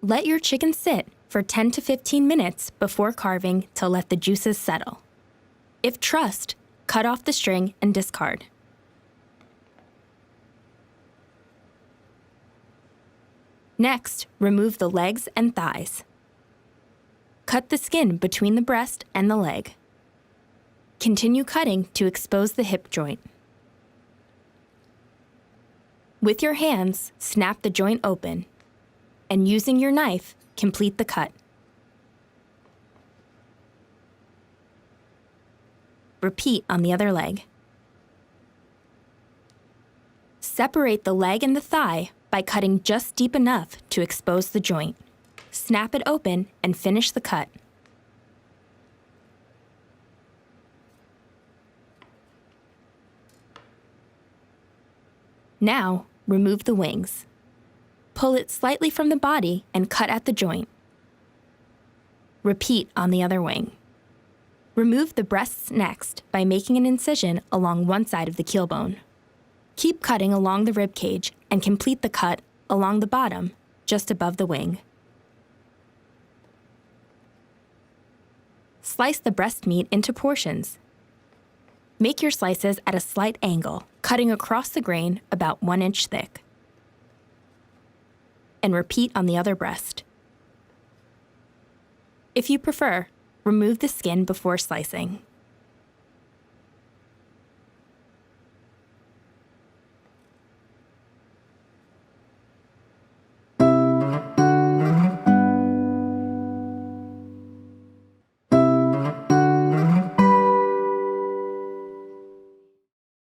Let your chicken sit for 10 to 15 minutes before carving to let the juices settle. If trussed, cut off the string and discard. Next, remove the legs and thighs. Cut the skin between the breast and the leg. Continue cutting to expose the hip joint. With your hands, snap the joint open, and using your knife, complete the cut. Repeat on the other leg. Separate the leg and the thigh by cutting just deep enough to expose the joint. Snap it open and finish the cut. Now, remove the wings. Pull it slightly from the body and cut at the joint. Repeat on the other wing. Remove the breasts next by making an incision along one side of the keel bone. Keep cutting along the rib cage and complete the cut along the bottom, just above the wing. Slice the breast meat into portions. Make your slices at a slight angle, cutting across the grain about 1 inch thick. And repeat on the other breast. If you prefer, remove the skin before slicing.